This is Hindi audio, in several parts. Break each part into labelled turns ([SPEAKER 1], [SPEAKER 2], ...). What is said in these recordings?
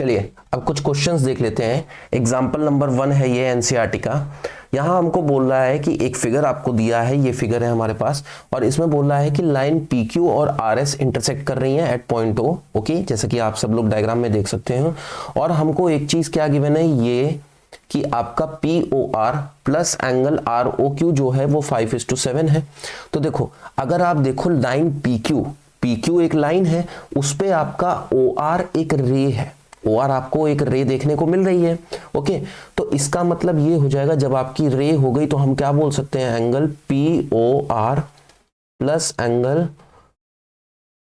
[SPEAKER 1] चलिए अब कुछ क्वेश्चंस देख लेते हैं। एग्जाम्पल नंबर 1 है ये एनसीईआरटी का। यहाँ हमको बोल रहा है कि एक फिगर आपको दिया है, ये फिगर है हमारे पास, और इसमें बोल रहा है कि लाइन PQ और RS इंटरसेक्ट कर रही हैं एट पॉइंट O। ओके, जैसा कि आप सब लोग डायग्राम में देख सकते हैं। और हमको एक चीज क्या गिवन है, ये कि आपका POR प्लस एंगल ROQ जो है वो 5:7 है। तो देखो, अगर आप देखो लाइन PQ एक लाइन है, उस पे आपका OR एक रे है, OR आपको एक रे देखने को मिल रही है। ओके, तो इसका मतलब ये हो जाएगा, जब आपकी रे हो गई तो हम क्या बोल सकते हैं, angle POR plus angle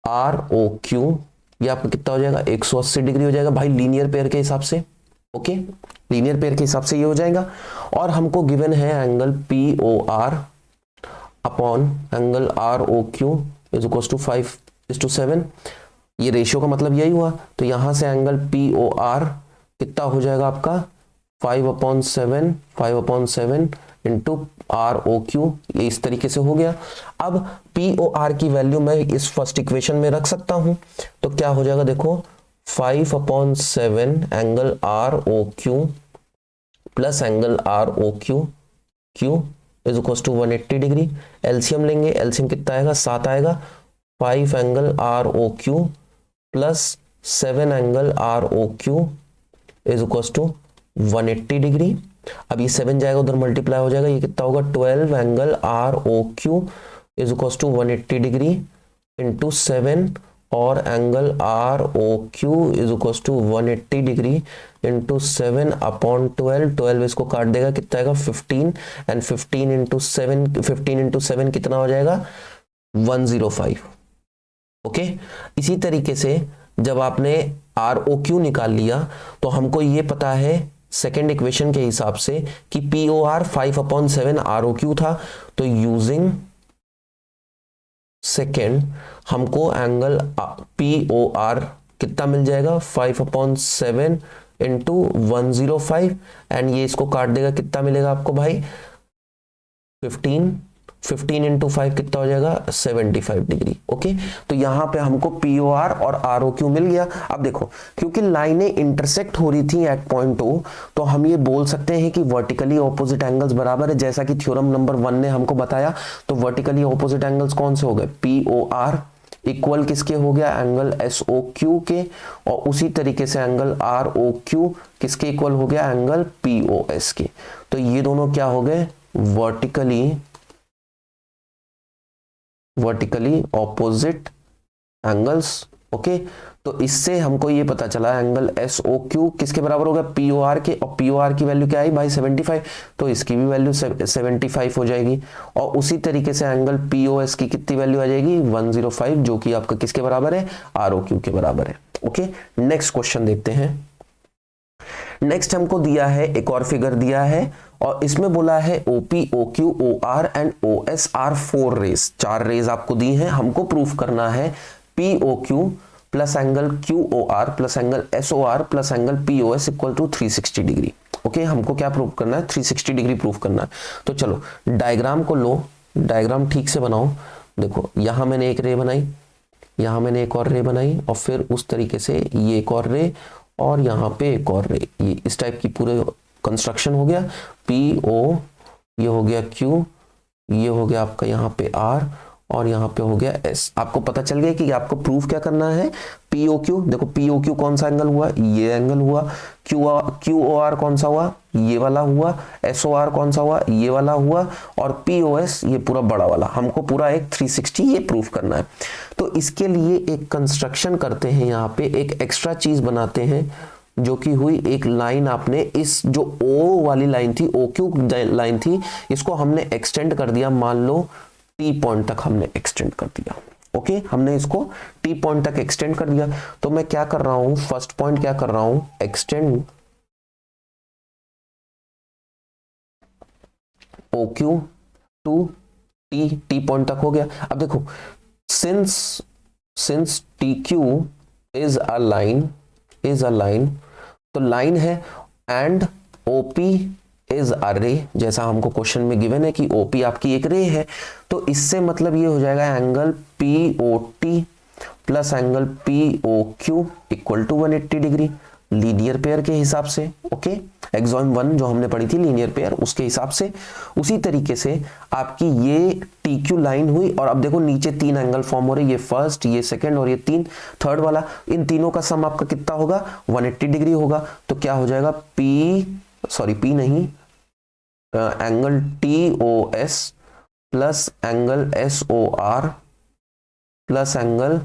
[SPEAKER 1] ROQ, ये आपका कितना हो जाएगा, 180 डिग्री हो जाएगा भाई, लीनियर पेयर के हिसाब से। ओके, लीनियर पेयर के हिसाब से ये हो जाएगा। और हमको गिवन है angle POR upon angle ROQ is equal to 5:7। ये रेशियो का मतलब यही हुआ। तो यहां से एंगल POR कितना हो जाएगा आपका 5/7 इंटू ROQ, ये इस तरीके से हो गया। अब POR की वैल्यू मैं इस फर्स्ट इक्वेशन में रख सकता हूं, तो क्या हो जाएगा, देखो 5/7 angle ROQ plus angle ROQ is equal to 180 degree. LCM लेंगे, एलसीएम कितना आएगा, 7 आएगा। 5 angle ROQ plus 7 angle ROQ is equal to 180 degree. अब ये 7 जाएगा उधर, मल्टीप्लाई हो जाएगा, ये कितना होगा, 12 angle ROQ is equal to 180 degree into 7 और angle ROQ is equal to 180 degree into 7 upon 12 इसको काट देगा, कितना आएगा 15, एंड 15 इंटू 7 कितना हो जाएगा 105। ओके, इसी तरीके से जब आपने ROQ निकाल लिया तो हमको ये पता है सेकेंड इक्वेशन के हिसाब से कि POR 5/7 ROQ था। तो यूजिंग सेकेंड हमको एंगल POR कितना मिल जाएगा, 5/7 इंटू 105, एंड ये इसको काट देगा, कितना मिलेगा आपको भाई 15 इंटू 5 कितना हो जाएगा 75 डिग्री। ओके, तो यहां पे हमको POR और ROQ मिल गया। अब देखो, क्योंकि लाइनें इंटरसेक्ट हो रही थी एट पॉइंट O, तो हम ये बोल सकते हैं कि वर्टिकली ऑपोजिट एंगल्स बराबर है, जैसा कि थ्योरम नंबर 1 ने हमको बताया। तो वर्टिकली ऑपोजिट एंगल्स कौन से हो गए, POR इक्वल किसके हो गया, एंगल SOQ के, और उसी तरीके से एंगल ROQ किसके इक्वल हो गया, एंगल POS के। तो ये दोनों क्या हो गए, वर्टिकली ऑपोजिट एंगल्स। ओके, तो इससे हमको ये पता चला एंगल SOQ किसके बराबर होगा, POR के, और POR की वैल्यू क्या आई भाई 75, तो इसकी भी वैल्यू 75 हो जाएगी। और उसी तरीके से एंगल POS की कितनी वैल्यू आ जाएगी 105, जो कि आपका किसके बराबर है, ROQ के बराबर है। ओके, नेक्स्ट क्वेश्चन देखते हैं। नेक्स्ट हमको दिया है, एक और फिगर दिया है, और इसमें बोला है OP, OQ, OR and OS are 4 rays, 4 rays आपको दी हैं। हमको प्रूफ करना है POQ plus angle QOR plus angle SOR plus angle POS equal to 360 degree. Okay, हमको क्या प्रूफ करना है, 360 डिग्री प्रूफ करना है। तो चलो डायग्राम को लो, डायग्राम ठीक से बनाओ। देखो, यहां मैंने एक रे बनाई, यहां मैंने एक और रे बनाई, और फिर उस तरीके से ये एक और रे, और यहाँ पे एक और रे, ये इस टाइप की पूरे कंस्ट्रक्शन हो गया। PO, ये हो गया Q, ये हो गया आपका यहाँ पे R, और यहाँ पे हो गया S। आपको पता चल गया कि आपको प्रूफ क्या करना है, POQ। देखो POQ कौन सा एंगल हुआ, ये एंगल हुआ। QOR कौन सा हुआ, ये वाला हुआ। SOR कौन सा हुआ, ये वाला हुआ। और POS ये पूरा बड़ा वाला, हमको पूरा एक 360 ये प्रूफ करना है। तो इसके लिए एक कंस्ट्रक्शन करते हैं, यहाँ पे एक एक्स्ट्रा चीज बनाते हैं, जो कि हुई एक लाइन, आपने इस जो O वाली लाइन थी, OQ लाइन थी, इसको हमने एक्सटेंड कर दिया, मान लो T पॉइंट तक हमने एक्सटेंड कर दिया। ओके, हमने इसको T पॉइंट तक एक्सटेंड कर दिया। तो मैं क्या कर रहा हूं, फर्स्ट पॉइंट क्या कर रहा हूं, extend OQ to T point तक हो गया। अब देखो, since TQ is a line, तो लाइन है, and OP is a ray, जैसा हमको क्वेश्चन में गिवन है कि OP आपकी एक रे है। तो इससे मतलब ये हो जाएगा angle POT plus angle POQ equal to 180 degree. Linear pair के हिसाब से, ओके, एक्सॉन 1 जो हमने पढ़ी थी लीनियर पेयर उसके हिसाब से। उसी तरीके से आपकी ये टी क्यू लाइन हुई, और अब देखो नीचे 3 एंगल फॉर्म हो रहे, ये फर्स्ट, ये सेकंड और ये थर्ड वाला। इन तीनों का सम आपका कितना होगा, 180 डिग्री होगा। तो क्या हो जाएगा, पी नहीं, angle TOS plus angle SOR plus angle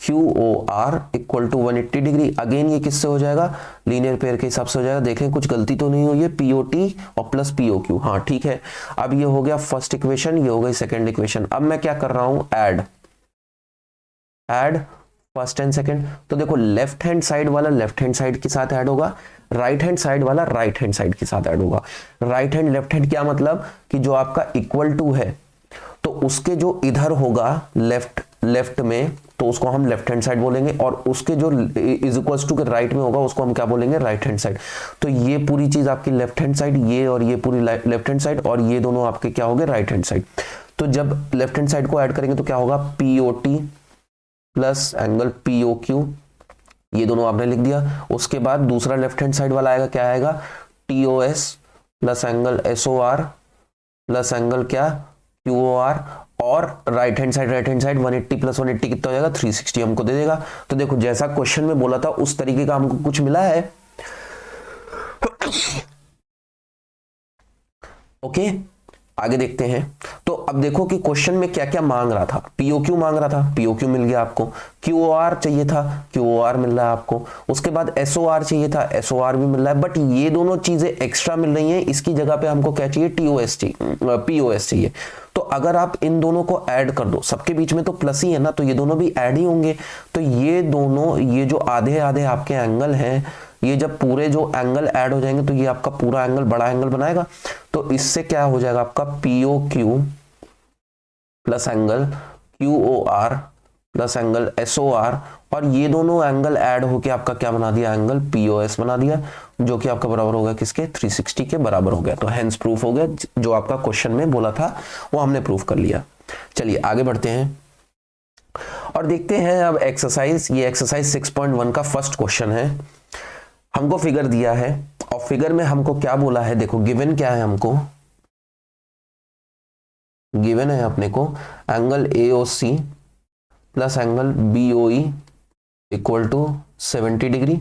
[SPEAKER 1] QOR equal to 180 degree. Again ये किससे हो जाएगा, लीनियर पेयर के हिसाब से हो जाएगा। देखें कुछ गलती तो नहीं हुई है, POT और प्लस POQ, हाँ ठीक है। अब ये हो गया फर्स्ट इक्वेशन, ये हो गई सेकंड इक्वेशन। अब मैं क्या कर रहा हूं, ऐड फर्स्ट एंड सेकंड। तो देखो लेफ्ट हैंड साइड वाला लेफ्ट हैंड साइड के साथ ऐड होगा, राइट हैंड साइड वाला राइट हैंड साइड के साथ ऐड होगा। राइट हैंड लेफ्ट हैंड क्या मतलब कि जो आपका इक्वल टू है तो उसके जो इधर होगा लेफ्ट में तो उसको हम लेफ्ट हैंड साइड बोलेंगे, और उसके जो इज इक्वल्स टू के राइट में होगा उसको हम क्या बोलेंगे, राइट हैंड साइड। तो ये पूरी चीज आपकी लेफ्ट हैंड साइड, ये और ये पूरी लेफ्ट हैंड साइड, और ये दोनों आपके क्या हो गए, राइट हैंड साइड। तो जब लेफ्ट हैंड साइड को ऐड करेंगे तो क्या होगा, POT प्लस एंगल POQ, ये दोनों आपने लिख दिया। उसके बाद दूसरा लेफ्ट हैंड साइड वाला आएगा, क्या आएगा, TOS plus angle SOR plus angle क्या, QOR, और राइट हैंड साइड 180 प्लस 180 कितना हो जाएगा, 360 हमको दे देगा। तो देखो जैसा क्वेश्चन में बोला था उस तरीके का हमको कुछ मिला है। ओके, आगे देखते हैं। तो अब देखो कि क्वेश्चन में क्या क्या मांग रहा था। POQ मांग रहा था, POQ मिल गया आपको। QOR चाहिए था, QOR मिल रहा है आपको। उसके बाद SOR चाहिए था, SOR भी मिल रहा है। बट ये दोनों चीजें एक्स्ट्रा मिल रही हैं, इसकी जगह पे हमको क्या चाहिए, POS चाहिए। तो अगर आप इन दोनों को ऐड कर दो, सबके बीच में तो प्लस ही है ना, तो ये दोनों भी ऐड ही होंगे। तो ये दोनों, ये जो आधे आधे आपके एंगल हैं, ये जब पूरे जो एंगल ऐड हो जाएंगे तो ये आपका पूरा एंगल बड़ा एंगल बनाएगा। तो इससे क्या हो जाएगा आपका, POQ plus angle QOR plus angle SOR, और ये दोनों एंगल ऐड होके आपका क्या बना दिया, एंगल POS बना दिया, जो कि आपका बराबर हो गया किसके, 360 के बराबर हो गया। तो हेंस प्रूफ हो गया, जो आपका क्वेश्चन में बोला था वो हमने प्रूफ कर लिया। चलिए आगे बढ़ते हैं और देखते हैं अब एक्सरसाइज। ये एक्सरसाइज 6.1 का फर्स्ट क्वेश्चन है। हमको फिगर दिया है और फिगर में हमको क्या बोला है, देखो गिवन क्या है, हमको गिवन है अपने को angle AOC plus angle BOE equal to 70 degree,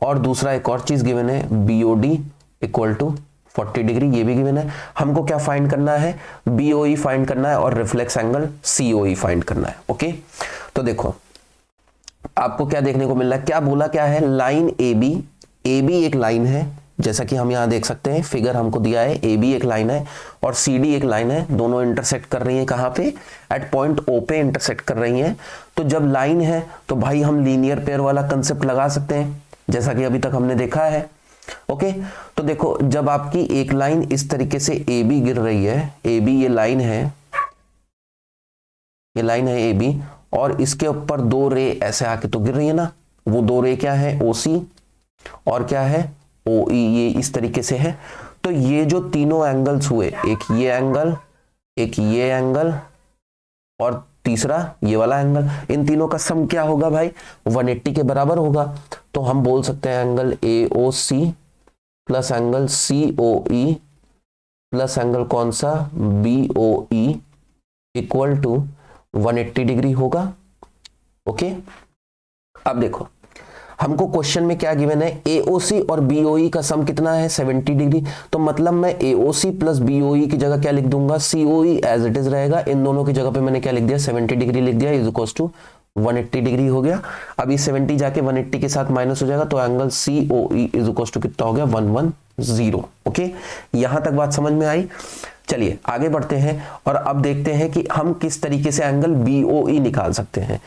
[SPEAKER 1] और दूसरा एक और चीज गिवन है BOD इक्वल टू 40 डिग्री, ये भी गिवन है। हमको क्या फाइंड करना है, BOE फाइंड करना है और रिफ्लेक्स एंगल COE फाइंड करना है। ओके, तो देखो आपको क्या देखने को मिल रहा है, क्या बोला, क्या है, लाइन AB एक लाइन है, जैसा कि हम यहां देख सकते हैं, फिगर हमको दिया है, AB एक लाइन है और CD एक लाइन है। दोनों इंटरसेक्ट कर रही हैं कहां पे, एट पॉइंट O पे इंटरसेक्ट कर रही हैं। तो जब लाइन है तो भाई हम लीनियर पेयर वाला कंसेप्ट लगा सकते हैं, जैसा कि अभी तक हमने देखा है। ओके, तो देखो जब आपकी एक लाइन इस तरीके से AB गिर रही है, AB ये लाइन है, ये लाइन है AB, और इसके ऊपर दो रे ऐसे आके तो गिर रही है ना, वो दो रे क्या है, OC और क्या है, OE, ये इस तरीके से है। तो ये जो तीनों एंगल्स हुए, एक ये एंगल, एक ये एंगल और तीसरा ये वाला एंगल, इन तीनों का सम क्या होगा भाई, 180 के बराबर होगा। तो हम बोल सकते हैं angle AOC plus angle COE plus angle कौन सा, BOE इक्वल टू 180 डिग्री होगा। ओके, अब देखो हमको क्वेश्चन में क्या गिवन है, AOC और BOE का सम कितना है, 70 डिग्री। तो मतलब मैं AOC प्लस BOE की जगह क्या लिख दूंगा, COE एज इट इज रहेगा। इन दोनों की जगह पे मैंने क्या लिख दिया, 70 डिग्री लिख दिया, इज इक्वल टू 180 डिग्री हो गया। अभी 70 जाके 180 के साथ माइनस हो जाएगा, तो angle COE is equal to कितना हो गया, 110। ओके, यहां तक बात समझ में आई। चलिए आगे बढ़ते हैं और अब देखते हैं कि हम किस तरीके से एंगल BOE निकाल सकते हैं।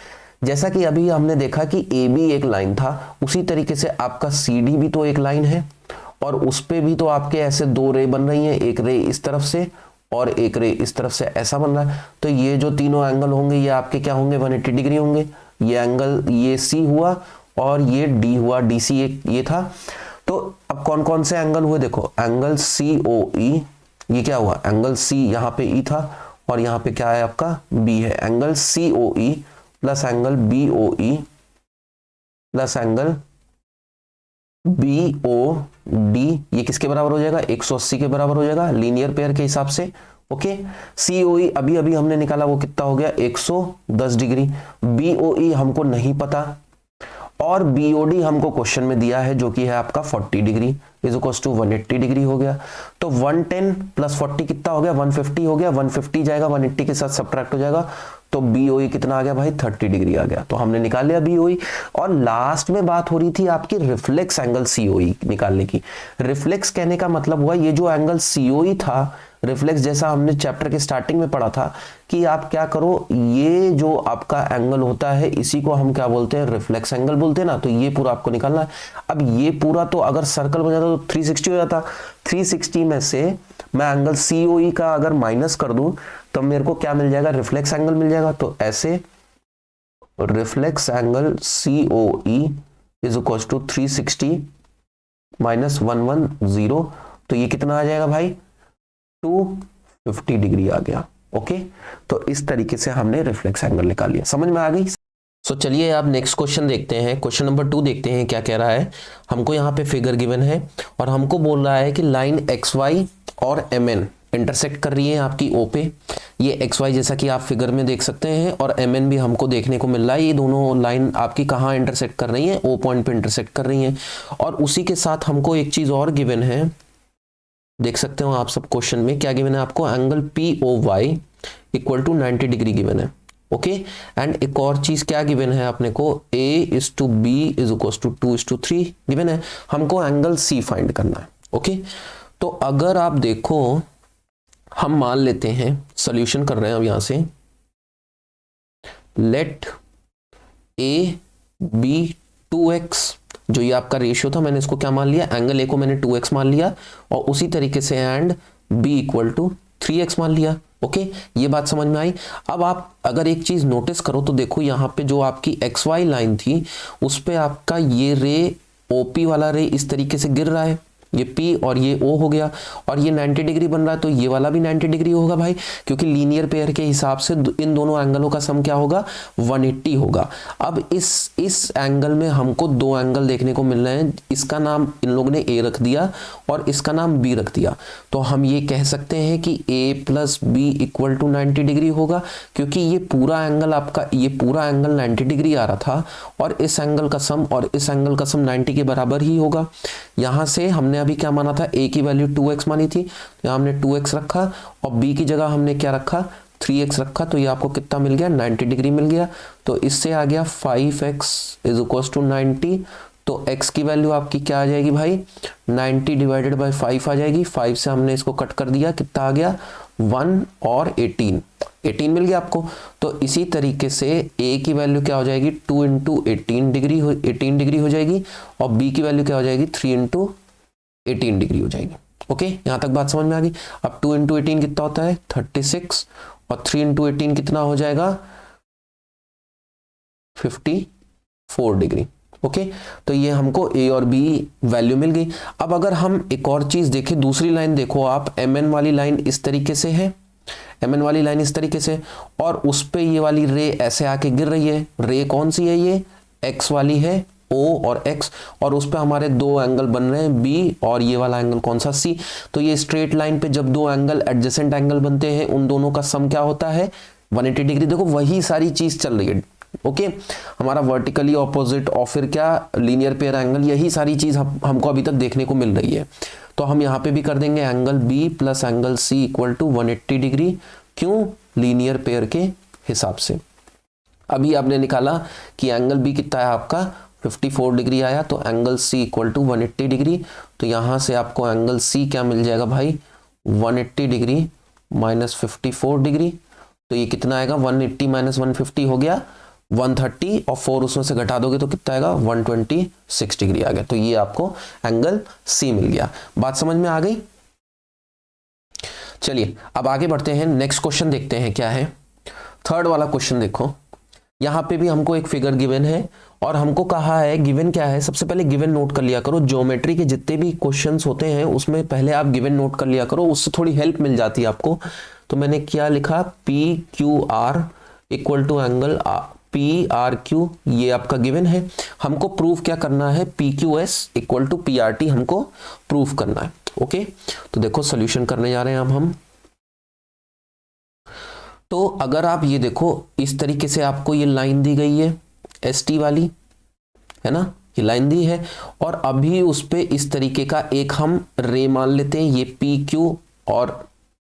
[SPEAKER 1] जैसा कि अभी हमने देखा कि AB एक लाइन था, उसी तरीके से आपका CD भी तो एक लाइन है, और उस पे भी तो आपके ऐसे दो रे बन रही हैं, एक रे इस तरफ से और एक रे इस तरफ से, ऐसा बन रहा है। तो ये जो तीनों एंगल होंगे ये आपके क्या होंगे, 180 डिग्री होंगे। ये एंगल ये C हुआ और ये D हुआ, DC ये था। तो अब कौन कौन से एंगल हुए, देखो एंगल COE, ये क्या हुआ, एंगल C यहाँ पे E था और यहाँ पे क्या है आपका B है। Angle COE plus angle BOE plus angle B O D ये किसके बराबर हो जाएगा, 180 के बराबर हो जाएगा लीनियर पेयर के हिसाब से। ओके, सीओई अभी अभी हमने निकाला, वो कितना हो गया, 110 डिग्री। बीओई हमको नहीं पता, और बीओडी हमको क्वेश्चन में दिया है जो कि है आपका 40 degree is equal to 180 degree हो गया। तो 110 प्लस 40 कितना हो गया, 150 हो गया। 150 जाएगा 180 के साथ सब्ट्रैक्ट हो जाएगा, तो बीओई कितना आ गया भाई, 30 डिग्री आ गया। तो हमने निकाल लिया बीओई। और लास्ट में बात हो रही थी आपकी रिफ्लेक्स एंगल सीओई निकालने की। रिफ्लेक्स कहने का मतलब हुआ ये जो एंगल सीओई था, रिफ्लेक्स जैसा हमने चैप्टर के स्टार्टिंग में पढ़ा था कि आप क्या करो, ये जो आपका एंगल होता है इसी को हम क्या बोलते हैं, रिफ्लेक्स एंगल बोलते हैं ना। तो ये पूरा आपको निकालना है। अब ये पूरा तो अगर सर्कल बन जाता तो 360 हो जाता। 360 में से मैं एंगल सीओई का अगर माइनस कर दूं तो मेरे को क्या मिल जाएगा, रिफ्लेक्स एंगल मिल जाएगा। तो ऐसे reflex angle COE is equal to 360 minus 110, तो ये कितना आ जाएगा भाई, 250 डिग्री आ गया। ओके, तो इस तरीके से हमने रिफ्लेक्स एंगल निकाल लिया। समझ में आ गई। सो चलिए अब नेक्स्ट क्वेश्चन देखते हैं। क्वेश्चन नंबर 2 देखते हैं क्या कह रहा है। हमको यहाँ पे फिगर गिवन है और हमको बोल रहा है कि लाइन एक्स वाई और एम एन इंटरसेक्ट कर रही है आपकी ओ पे। ये एक्स वाई जैसा कि आप फिगर में देख सकते हैं, और एम एन भी हमको देखने को मिल रहा है। ये दोनों लाइन आपकी कहाँ इंटरसेक्ट कर रही है, ओ पॉइंट पे इंटरसेक्ट कर रही है। और उसी के साथ हमको एक चीज और गिवन है, देख सकते हो आप सब क्वेश्चन में क्या गिवन है आपको, angle P O Y equal to 90 degree given है। ओके, एंड एक और चीज क्या गिवन है अपने को, a is to B is equal to 2:3 given है। हमको एंगल C फाइंड करना है। ओके, तो अगर आप देखो, हम मान लेते हैं, सॉल्यूशन कर रहे हैं अब यहां से, लेट a बी 2x, जो ये आपका रेशियो था मैंने इसको क्या मान लिया, एंगल a को मैंने 2x मान लिया, और उसी तरीके से and b equal to 3x मान लिया। ओके, ये बात समझ में आई। अब आप अगर एक चीज नोटिस करो तो देखो यहाँ पे जो आपकी एक्स वाई लाइन थी उस पे आपका ये रे ओपी वाला रे इस तरीके से गिर रहा है, ये P और ये O हो गया, और ये 90 डिग्री बन रहा है, तो ये वाला भी 90 डिग्री होगा भाई, क्योंकि लीनियर पेयर के हिसाब से इन दोनों एंगलों का सम क्या होगा, 180 होगा। अब इस एंगल में हमको दो एंगल देखने को मिल रहे हैं, इसका नाम इन लोगों ने A रख दिया और इसका नाम B रख दिया। तो हम ये कह सकते हैं कि A plus B equal to 90 degree होगा, क्योंकि ये पूरा एंगल आपका, ये पूरा एंगल 90 डिग्री आ रहा था, और इस एंगल का सम और इस एंगल का सम 90 के बराबर ही होगा। यहां से हमने अभी क्या माना था, a की वैल्यू 2x मानी थी, यहाँ हमने 2x रखा, और b की जगह हमने क्या रखा, 3x रखा, तो ये आपको कितना मिल गया, 90 डिग्री मिल गया। तो इससे आ गया 5x इज इक्वल टू 90। तो x की वैल्यू आपकी क्या आ जाएगी भाई, 90 डिवाइडेड बाय 5 आ जाएगी। 5 से हमने इसको कट कर दिया, कितना आ गया, 1 और 18 मिल गया आपको। तो इसी तरीके से a की वैल्यू क्या हो जाएगी, 2 इंटू 18 डिग्री हो जाएगी, और b की वैल्यू क्या हो जाएगी, 3 इंटू 18 डिग्री हो जाएगी। ओके, यहां तक बात समझ में आ गई। अब 2 इंटू 18 कितना होता है, 36, और 3 इंटू 18 कितना हो जाएगा, 54 डिग्री। ओके, तो ये हमको a और b वैल्यू मिल गई। अब अगर हम एक और चीज देखें, दूसरी लाइन देखो आप, mn वाली लाइन इस तरीके से है, mn वाली लाइन इस तरीके से, और उस पे ये वाली रे ऐसे आके गिर रही है। रे कौन सी है, ये x वाली है, O और X, और उस पे हमारे दो एंगल बन रहे हैं B, और ये वाला एंगल कौन सा, C। तो ये स्ट्रेट लाइन पे जब दो एंगल एडजेसेंट एंगल बनते हैं, उन दोनों का सम क्या होता है, 180 डिग्री। देखो वही सारी चीज चल रही है। ओके, हमारा वर्टिकली ऑपोजिट और फिर क्या, लीनियर पेयर एंगल, यही सारी चीज हमको अभी तक देखने को मिल रही है। तो हम यहाँ पे भी कर देंगे angle B plus angle C equal to 180 degree. क्यों, लीनियर पेयर के हिसाब से। अभी आपने निकाला कि एंगल B कितना है आपका, 54 डिग्री आया, तो angle C equal to 180 degree. तो यहां से आपको एंगल C क्या मिल जाएगा भाई, 180 डिग्री माइनस 54 डिग्री। तो ये कितना आएगा, 180 माइनस 150 हो गया 130, और 4 उसमें से घटा दोगे तो कितना आएगा, 126 डिग्री आ गया। तो ये आपको एंगल C मिल गया। बात समझ में आ गई। चलिए अब आगे बढ़ते हैं, नेक्स्ट क्वेश्चन देखते हैं क्या है। थर्ड वाला क्वेश्चन देखो, यहां पे भी हमको एक फिगर गिवन है, और हमको कहा है, गिवन क्या है, सबसे पहले गिवन नोट कर लिया करो। ज्योमेट्री के जितने भी क्वेश्चंस होते हैं उसमें पहले आप गिवन नोट कर लिया करो, उससे थोड़ी हेल्प मिल जाती है आपको। तो मैंने क्या लिखा, P Q R equal to angle P R Q ये आपका गिवन है, हमको प्रूफ क्या करना है, P Q S equal to P R T हमको प्रूफ करना है। ओके, तो देखो सोल्यूशन करने जा रहे हैं अब हम। तो अगर आप ये देखो इस तरीके से आपको ये लाइन दी गई है एस टी वाली, है ना, ये लाइन दी है, और अभी उस पे इस तरीके का एक हम रे मान लेते हैं, ये पी क्यू, और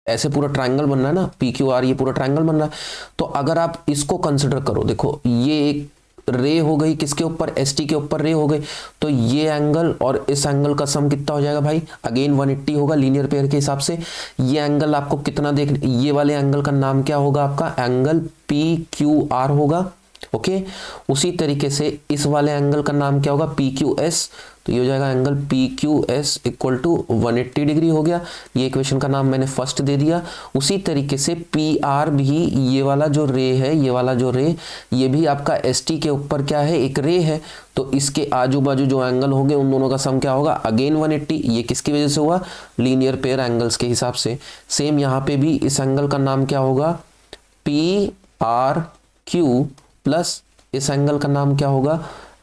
[SPEAKER 1] ऐसे पूरा ट्रायंगल बन रहा है ना, पी क्यू आर, ये पूरा ट्रायंगल बन रहा है। तो अगर आप इसको कंसिडर करो, देखो ये एक रे हो गई किसके ऊपर, एस टी के ऊपर रे हो गई, तो ये एंगल और इस एंगल का सम कितना हो जाएगा भाई, अगेन 180 होगा लीनियर पेयर के हिसाब से। ये एंगल आपको कितना देख, ये वाले एंगल का नाम क्या होगा आपका, एंगल पी क्यू आर होगा। ओके, उसी तरीके से इस वाले एंगल का नाम क्या होगा, पी क्यू एस, तो ये हो जाएगा angle P Q S equal to 180 degree हो गया। ये इक्वेशन का नाम मैंने फर्स्ट दे दिया। उसी तरीके से पी आर भी, ये वाला जो रे है, ये वाला जो रे, ये भी आपका एस टी के ऊपर क्या है, एक रे है, तो इसके आजू बाजू जो एंगल होंगे उन दोनों का सम क्या होगा, अगेन 180। ये किसकी वजह से हुआ, लीनियर पेयर एंगल्स के हिसाब से। सेम यहाँ पे भी इस एंगल का नाम क्या होगा, पी आर क्यू प्लस इस एंगल का नाम क्या होगा,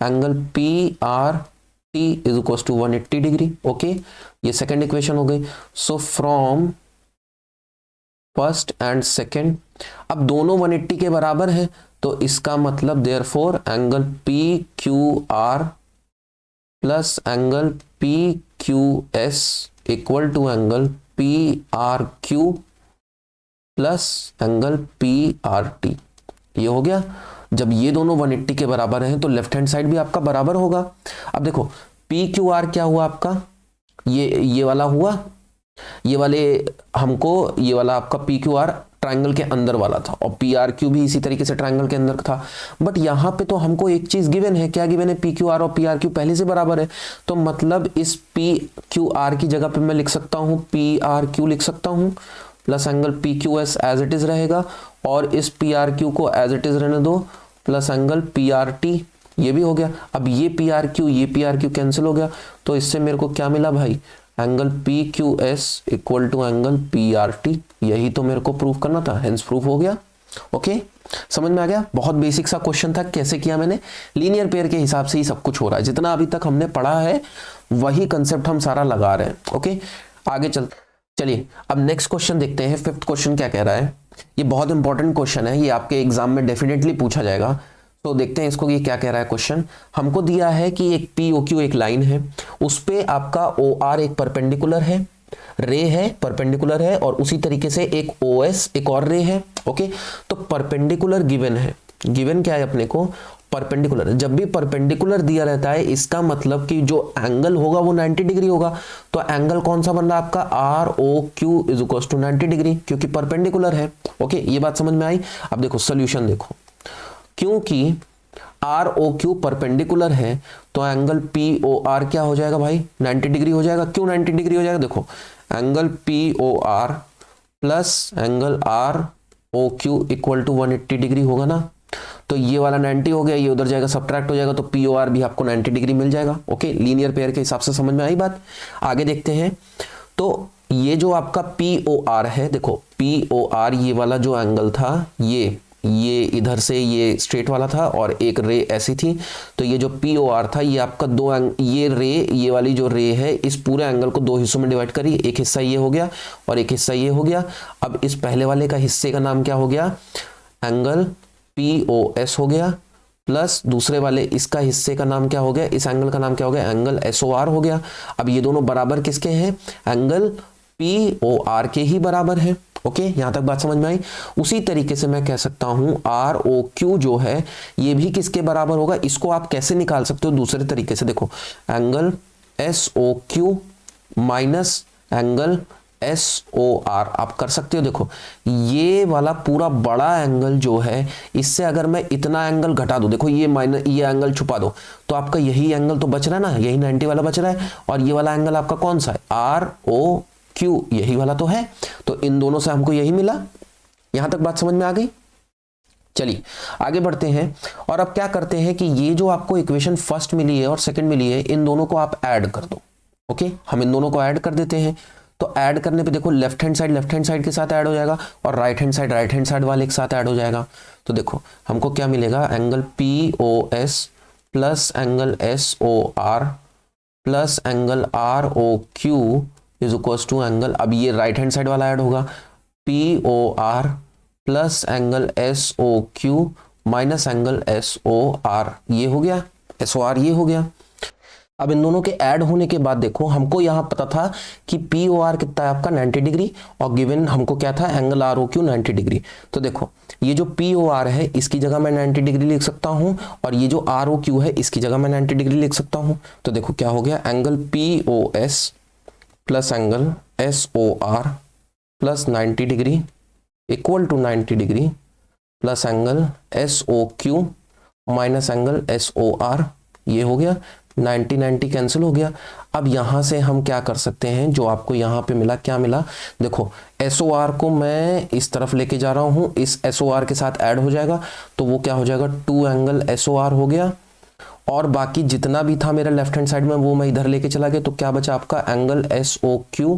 [SPEAKER 1] angle P R T is equal to 180 degree. Okay, ये सेकंड इक्वेशन हो गई। So from first and second, अब दोनों 180 के बराबर है, तो इसका मतलब therefore angle P Q R plus angle P Q S equal to angle P R Q plus angle P R T. ये हो गया। जब ये दोनों 180 के बराबर हैं तो लेफ्ट हैंड साइड भी आपका बराबर होगा। अब देखो पी क्यू आर क्या हुआ आपका, ये वाला हुआ, ये वाले हमको, ये वाला आपका पी क्यू आर ट्रायंगल के अंदर वाला था, और पी आर क्यू भी इसी तरीके से ट्रायंगल के अंदर था। बट यहाँ पे तो हमको एक चीज गिवन है, क्या गिवन है, पी क्यू आर और पी आर क्यू पहले से बराबर है, तो मतलब इस पी क्यू आर की जगह पे मैं लिख सकता हूँ पी आर क्यू लिख सकता हूँ, plus angle P Q S as it is रहेगा, और इस पी आर क्यू को एज इट इज रहने दो, plus angle P R T, ये भी हो गया। अब ये पी आर क्यू, ये पी आर क्यू कैंसिल हो गया, तो इससे मेरे को क्या मिला भाई, angle P Q S equal to angle P R T. यही तो मेरे को प्रूफ करना था, हेंस प्रूफ हो गया। ओके, समझ में आ गया। बहुत बेसिक सा क्वेश्चन था, कैसे किया मैंने, लीनियर पेयर के हिसाब से ही सब कुछ हो रहा है, जितना अभी तक हमने पढ़ा है वही कंसेप्ट हम सारा लगा रहे हैं। ओके, आगे चलिए अब नेक्स्ट क्वेश्चन देखते हैं। फिफ्थ क्वेश्चन क्या कह रहा है, ये बहुत इंपॉर्टेंट क्वेश्चन है, ये आपके एग्जाम में डेफिनेटली पूछा जाएगा। तो देखते हैं इसको, ये क्या कह रहा है क्वेश्चन। हमको दिया है कि एक पी ओ क्यू एक लाइन है, उस पे आपका ओ आर एक परपेंडिकुलर है, रे है, परपेंडिकुलर है, और उसी तरीके से एक ओ एस एक और रे है। ओके, तो परपेंडिकुलर गिवन है, गिवन क्या है अपने को, परपेंडिकुलर। जब भी परपेंडिकुलर दिया रहता है इसका मतलब कि जो एंगल होगा वो 90 डिग्री होगा। तो एंगल कौन सा बन रहा है आपका, R O Q is equal to 90 degree, क्योंकि परपेंडिकुलर है। ओके, ये बात समझ में आई। अब देखो सोल्यूशन देखो, क्योंकि आर ओ क्यू परपेंडिकुलर है तो एंगल पी ओ आर क्या हो जाएगा भाई, 90 डिग्री हो जाएगा। क्यों 90 डिग्री हो जाएगा, देखो angle P O R plus angle R O Q equal to 180 degree होगा ना, तो ये वाला 90 हो गया, ये उधर जाएगा सब्ट्रैक्ट हो जाएगा, तो पी ओ आर भी आपको 90 डिग्री मिल जाएगा। ओके, लीनियर पेयर के हिसाब से समझ में आई बात। आगे देखते हैं, तो ये जो आपका पी ओ आर है, देखो पी ओ आर ये वाला जो एंगल था, ये इधर से ये स्ट्रेट वाला था और एक रे ऐसी थी, तो ये जो पी ओ आर था ये आपका ये रे, ये वाली जो रे है इस पूरे एंगल को दो हिस्सों में डिवाइड करी, एक हिस्सा ये हो गया और एक हिस्सा ये हो गया। अब इस पहले वाले का हिस्से का नाम क्या हो गया, एंगल पी ओ एस हो गया, प्लस दूसरे वाले इसका हिस्से का नाम क्या हो गया, इस एंगल का नाम क्या हो गया, एंगल एस ओ आर हो गया। अब ये दोनों बराबर किसके हैं, एंगल पी ओ आर के ही बराबर है। ओके, यहां तक बात समझ में आई। उसी तरीके से मैं कह सकता हूं आर ओ क्यू जो है ये भी किसके बराबर होगा, इसको आप कैसे निकाल सकते हो दूसरे तरीके से, देखो angle S O Q minus angle S O R आप कर सकते हो। देखो ये वाला पूरा बड़ा एंगल जो है, इससे अगर मैं इतना एंगल घटा दूं, देखो ये माइनस ये एंगल छुपा दो, तो आपका यही एंगल तो बच रहा है ना, यही 90 वाला बच रहा है, और ये वाला एंगल आपका कौन सा है, आर ओ क्यू, यही वाला तो है। तो इन दोनों से हमको यही मिला। यहां तक बात समझ में आ गई। चलिए आगे बढ़ते हैं, और अब क्या करते हैं कि ये जो आपको इक्वेशन फर्स्ट मिली है और सेकंड मिली है, इन दोनों को आप ऐड कर दो। ओके, हम इन दोनों को ऐड कर देते हैं। तो ऐड करने पे देखो लेफ्ट हैंड साइड के साथ ऐड हो जाएगा और राइट हैंड साइड वाले के साथ ऐड हो जाएगा। तो देखो हमको क्या मिलेगा, angle POS plus angle SOR plus angle ROQ is equal to angle, अब ये राइट हैंड साइड वाला ऐड होगा, POR plus angle SOQ minus angle SOR, ये हो गया SOR, ये हो गया। अब इन दोनों के ऐड होने के बाद देखो हमको यहां पता था कि POR कितना है आपका 90 डिग्री और गिवन हमको क्या था एंगल ROQ 90 डिग्री। तो देखो ये जो POR है इसकी जगह मैं 90 डिग्री लिख सकता हूं और ये जो ROQ है इसकी जगह मैं 90 डिग्री लिख सकता हूं। तो देखो क्या हो गया, angle POS plus angle SOR plus 90 degree equal to 90 degree plus angle SOQ minus angle SOR, ये हो गया। 90 कैंसिल हो गया। अब यहां से हम क्या कर सकते हैं, जो आपको यहां पे मिला, क्या मिला, देखो SOR को मैं इस तरफ लेके जा रहा हूं, इस SOR के साथ ऐड हो जाएगा तो वो क्या हो जाएगा 2 एंगल SOR हो गया और बाकी जितना भी था मेरा लेफ्ट हैंड साइड में वो मैं इधर लेके चला गया। तो क्या बचा आपका angle SOQ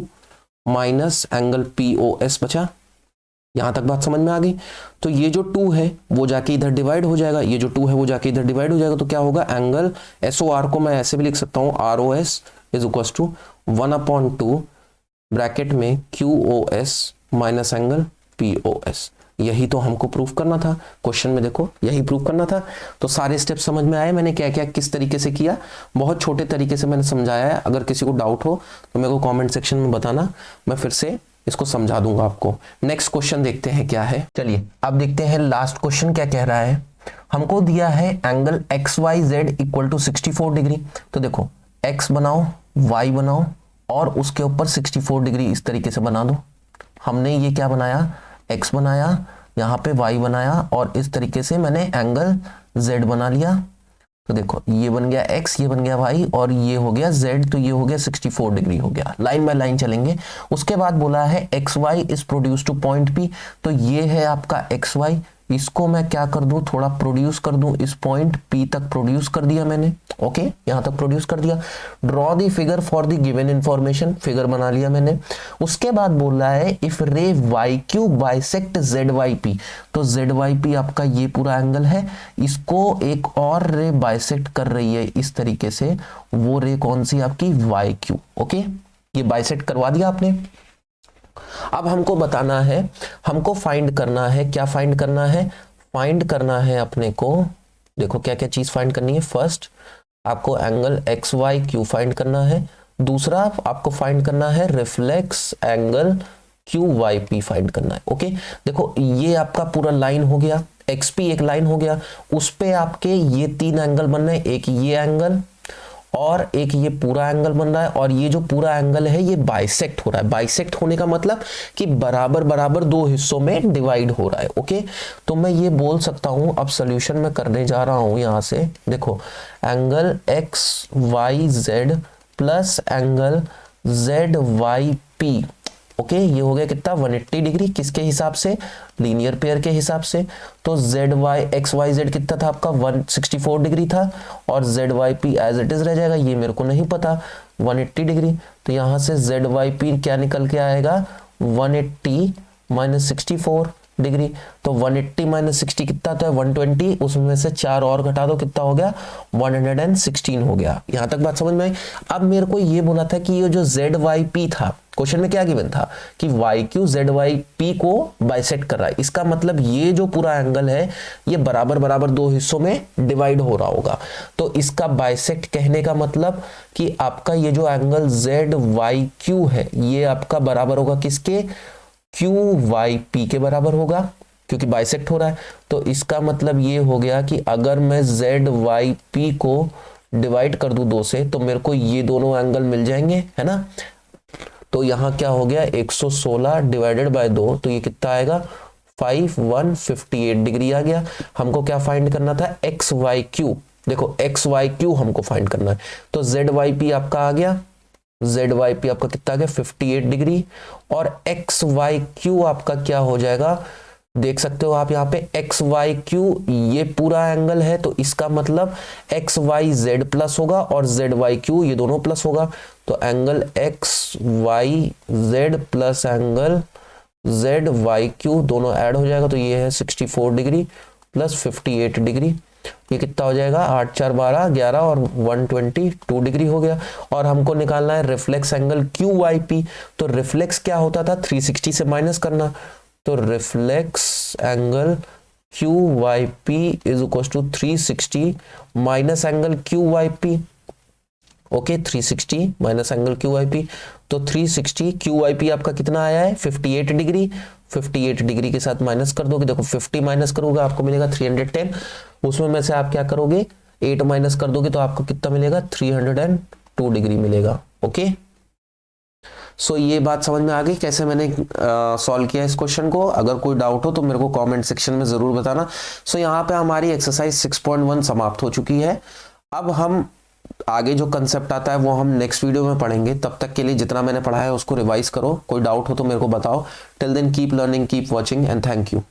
[SPEAKER 1] minus angle POS बचा। यहां तक बात समझ में आ गई। तो ये जो 2 है वो जाके इधर डिवाइड हो जाएगा, ये जो 2 है वो जाके इधर डिवाइड हो जाएगा। तो क्या होगा, एंगल SOR को मैं ऐसे भी लिख सकता हूं, ROS is equal to 1/2 bracket में QOS माइनस एंगल POS। यही तो हमको प्रूफ करना था क्वेश्चन में, देखो यही प्रूफ करना था। तो सारे स्टेप समझ में आए, मैंने क्या क्या किस तरीके से किया, बहुत छोटे तरीके से मैंने समझाया है। अगर किसी को डाउट हो तो मेरे को कॉमेंट सेक्शन में बताना, मैं फिर से इसको समझा दूंगा आपको। नेक्स्ट क्वेश्चन देखते हैं क्या है। चलिए अब देखते हैं लास्ट क्वेश्चन क्या कह रहा है। हमको दिया है angle XYZ equal to 64 degree. तो देखो X बनाओ, Y बनाओ और उसके ऊपर 64 डिग्री इस तरीके से बना दो। हमने ये क्या बनाया, X बनाया, यहाँ पे Y बनाया और इस तरीके से मैंने एंगल Z बना लिया। तो देखो ये बन गया X, ये बन गया Y और ये हो गया Z, तो ये हो गया 64 डिग्री हो गया। लाइन बाय लाइन चलेंगे। उसके बाद बोला है XY is produce two point P। तो ये है आपका XY, इसको मैं क्या कर दूं, थोड़ा प्रोड्यूस कर दूं, इस पॉइंट P तक प्रोड्यूस कर दिया मैंने। ओके यहां तक प्रोड्यूस कर दिया। Draw the figure for the given information, figure बना लिया मैंने। उसके बाद बोल रहा है इफ रे YQ बाइसेक्ट ZYP। तो ZYP आपका ये पूरा एंगल है, इसको एक और रे बाइसेक्ट कर रही है इस तरीके से, वो रे कौन सी आपकी YQ। ओके ये बाइसेक्ट करवा दिया आपने। अब हमको बताना है, हमको फाइंड करना है, क्या फाइंड करना है, फाइंड करना है अपने को, देखो क्या क्या चीज फाइंड करनी है। फर्स्ट आपको एंगल XYQ फाइंड करना है, दूसरा आपको फाइंड करना है रिफ्लेक्स एंगल QYP फाइंड करना है। ओके देखो ये आपका पूरा लाइन हो गया, XP एक लाइन हो गया, उस पे आपके ये 3 एंगल बन रहे हैं, एक ये एंगल और एक ये पूरा एंगल बन रहा है और ये जो पूरा एंगल है ये बाइसेक्ट हो रहा है। बाइसेक्ट होने का मतलब कि बराबर बराबर 2 हिस्सों में डिवाइड हो रहा है। ओके तो मैं ये बोल सकता हूं, अब सॉल्यूशन में करने जा रहा हूं यहां से, देखो angle XYZ plus angle ZYP। Okay ये हो गया कितना 180 डिग्री, किसके हिसाब से, लीनियर पेयर के हिसाब से। तो XYZ कितना था आपका 164 डिग्री था और ZYP एज इट इज रह जाएगा, ये मेरे को नहीं पता 180 डिग्री। तो यहां से ZYP क्या निकल के आएगा 180 माइनस 64 डिग्री। तो 180 माइनस 60 कितना था 120, उसमें से 4 और घटा दो, कितना हो गया 116 हो गया। यहां तक बात समझ में आई। अब मेरे को ये बोला था कि ये जो ZYP था, क्वेश्चन में क्या गिवन था कि YQ ZYP को बाइसेक्ट कर रहा है, इसका मतलब ये जो पूरा एंगल है ये बराबर बराबर 2 हिस्सों में डिवाइड हो रहा होगा। तो इसका बाइसेक्ट कहने का मतलब कि आपका ये जो एंगल ZYQ है ये आपका बराबर होगा किसके, QYP के बराबर होगा, क्योंकि बाइसेक्ट हो रहा है। तो इसका मतलब ये हो गया कि अगर मैं ZYP को डिवाइड कर दूं 2 से तो मेरे को ये दोनों एंगल मिल जाएंगे, है ना। तो यहां क्या हो गया 116 डिवाइडेड बाय 2, तो ये कितना आएगा 5158 डिग्री आ गया। हमको क्या फाइंड करना था XYQ, देखो XYQ हमको फाइंड करना है। तो ZYP आपका आ गया, ZYP आपका कितना आ गया 58 डिग्री और XYQ आपका क्या हो जाएगा देख सकते हो आप यहाँ पे एक्स वाई क्यू ये पूरा एंगल है, तो इसका मतलब एक्स वाई जेड प्लस होगा और जेड वाई क्यू ये दोनों प्लस होगा। तो angle X Y Z plus angle Z Y Q दोनों ऐड हो जाएगा, तो ये है 64 डिग्री प्लस 58 डिग्री। ये कितना हो जाएगा, 8 4 12 11 और 122 डिग्री हो गया। और हमको निकालना है reflex angle Q Y P. तो रिफ्लेक्स क्या होता था, 360 से माइनस करना। तो reflex angle Q Y P is equal to 360 minus angle Q Y P. Okay 360 minus angle Q Y P. तो 360 क्यू वाई पी आपका कितना आया है 58 डिग्री। 58 डिग्री के साथ माइनस कर दोगे, देखो 50 माइनस करोगे आपको मिलेगा 310। उसमें में से आप क्या करोगे 8 माइनस कर दोगे तो आपको कितना मिलेगा 302 डिग्री मिलेगा। ओके सो ये बात समझ में आ गई कैसे मैंने सॉल्व किया इस क्वेश्चन को। अगर कोई डाउट हो तो मेरे को कमेंट सेक्शन में जरूर बताना। सो यहाँ पे हमारी एक्सरसाइज 6.1 समाप्त हो चुकी है। अब हम आगे जो कंसेप्ट आता है वो हम नेक्स्ट वीडियो में पढ़ेंगे। तब तक के लिए जितना मैंने पढ़ा है उसको रिवाइज करो। कोई डाउट हो तो मेरे को बताओ। Till then keep learning, keep watching and thank you.